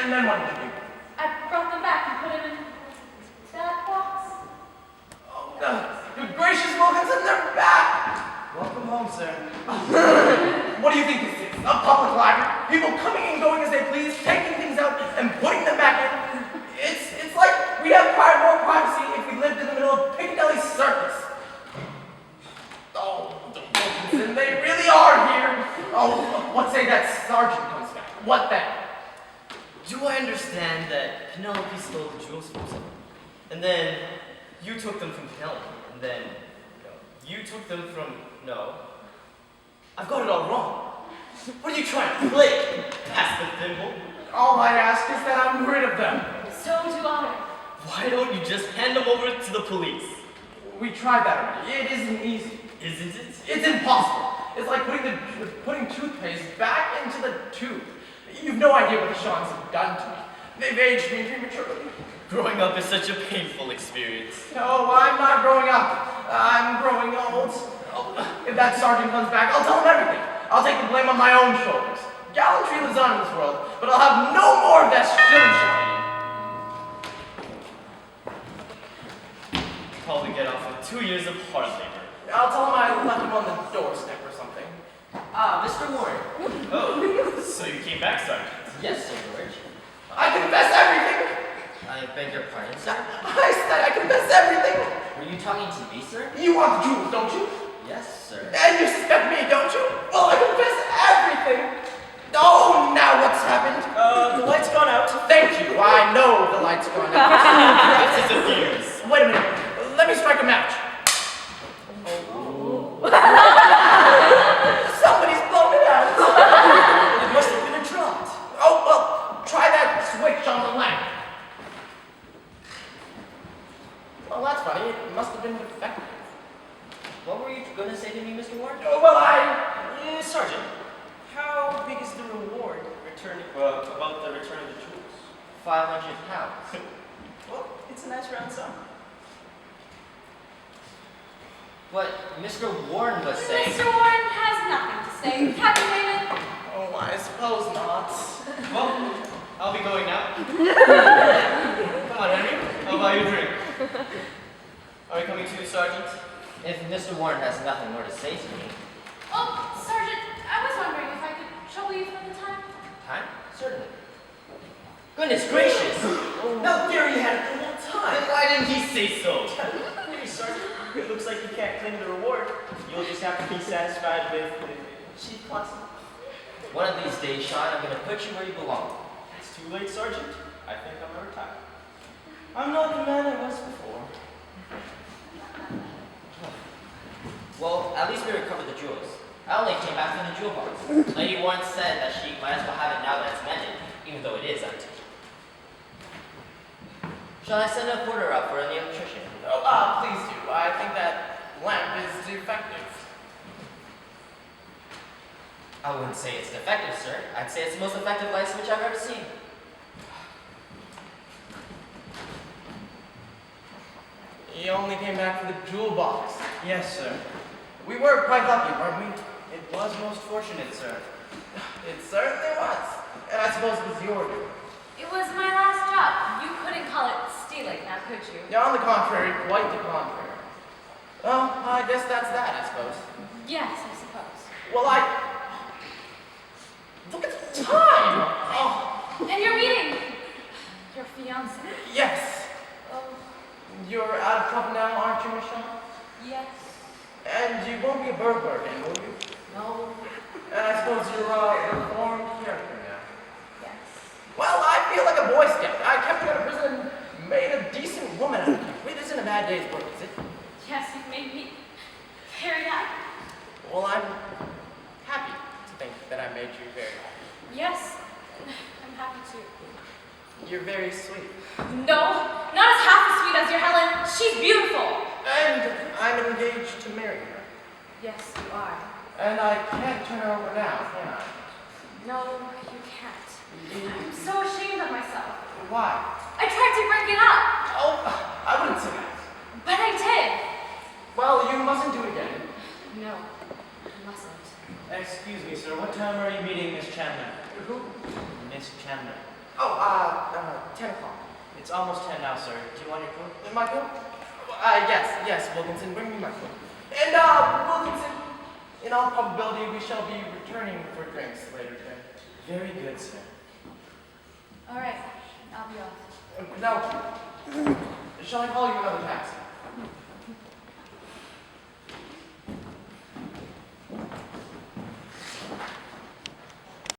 And then what did you do? I brought them back and put them in that box. Oh, good gracious, Wilkinson, they're back! Welcome home, sir. What do you think this is? A public library? People coming and going as they please, taking things out and putting them back in? It's like we'd have more privacy if we lived in the middle of Piccadilly Circus. Oh, the Wilkinson, they really are here. Oh, what say that sergeant comes back? What then? Do I understand that Penelope stole the jewels from someone? And then you took them from Penelope, and then you took them from... No. I've got it all wrong. What are you trying to play? Pass the thimble? All I ask is that I'm rid of them. So do I. Why don't you just hand them over to the police? We tried that already. It isn't easy. Isn't it? It's impossible. It's like putting toothpaste back into the tube. You've no idea what the Shawns have done to me. They've aged me prematurely. Growing up is such a painful experience. No, I'm not growing up. I'm growing old. Oh, if that sergeant comes back, I'll tell him everything. I'll take the blame on my own shoulders. Gallantry lives on in this world, but I'll have no more of that shilling-shelling. Probably get off with 2 years of hard labor. I'll tell him I left him on the doorstep or something. Mr. Warren. Oh, so you came back, Sergeant? Yes, Sir George. I confess everything. I beg your pardon, sir. I said I confess everything. Were you talking to me, sir? You want the jewels, don't you? Yes, sir. And you suspect me, don't you? Well, I confess everything. Oh, now what's happened? The light's gone out. Thank you. I know the light's gone out. Perhaps it's a fuse. Wait a minute. Let me strike a match. Somebody's blown it out. It must have been a draught. Oh, well, try that switch on the lamp. Well, that's funny. It must have been defective. What were you going to say to me, Mr. Warren? Oh, well, Sergeant, how big is the reward about the return of the jewels? 500 pounds. Well, it's a nice round sum. What Mr. Warren was saying... Mr. Warren has nothing to say. Captain Raymond. Oh, I suppose not. Well, I'll be going now. Come on, Henry. I'll buy you a drink. Are we coming to, Sergeant? If Mr. Warren has nothing more to say to me... Oh, Sergeant, I was wondering if I could trouble you for the time. Time? Certainly. Goodness gracious! No theory had it the whole time. Then why didn't he say so? Hey, Sergeant. It looks like you can't claim the reward. You'll just have to be satisfied with the cheap class. One of these days, Sean, I'm going to put you where you belong. It's too late, Sergeant. I think I'm gonna retire. I'm not the man I was before. Well, at least we recovered the jewels. I only came back from the jewel box. Lady Warren said that she might as well have it now that it's mended, even though it is empty. Shall I send a porter up for an electrician? Oh, please do. I think that lamp is defective. I wouldn't say it's defective, sir. I'd say it's the most effective light switch I've ever seen. You only came back for the jewel box. Yes, sir. We were quite lucky, weren't we? It was most fortunate, sir. It certainly was. And I suppose it was your doing. It was my last job. You couldn't call it stealing, now could you? On the contrary, quite the contrary. Well, I guess that's that, I suppose. Yes, I suppose. Well, look at the time! Oh, And you're meeting your fiancé? yes. Oh, You're out of trouble now, aren't you, Michelle? yes. And you won't be a burglar again, will you? No. And I suppose you're a reformed character now. Yes. Well, I feel like a Boy Scout. I kept you out of prison and made a decent woman out of you. It isn't a bad day's work, is it? Yes, you've made me very happy. Well, I'm happy to think that I made you very happy. Yes, I'm happy too. You're very sweet. No, not as half as sweet as your Helen. She's beautiful. And I'm engaged to marry her. Yes, you are. And I can't turn her over now, can I? No, you can't. I'm so ashamed of myself. Why? I tried to break it up, Oh, I wouldn't say that. but I did. Well, you mustn't do it again. No, I mustn't. Excuse me, sir. What time are you meeting Miss Chandler? Who? Miss Chandler. Oh, 10 o'clock. It's almost 10 now, sir. Do you want your coat? And my coat? Yes, Wilkinson, bring me my coat. And, Wilkinson, in all probability, we shall be returning for drinks later today. Very good, sir. All right, I'll be off. Now, shall I call you another taxi?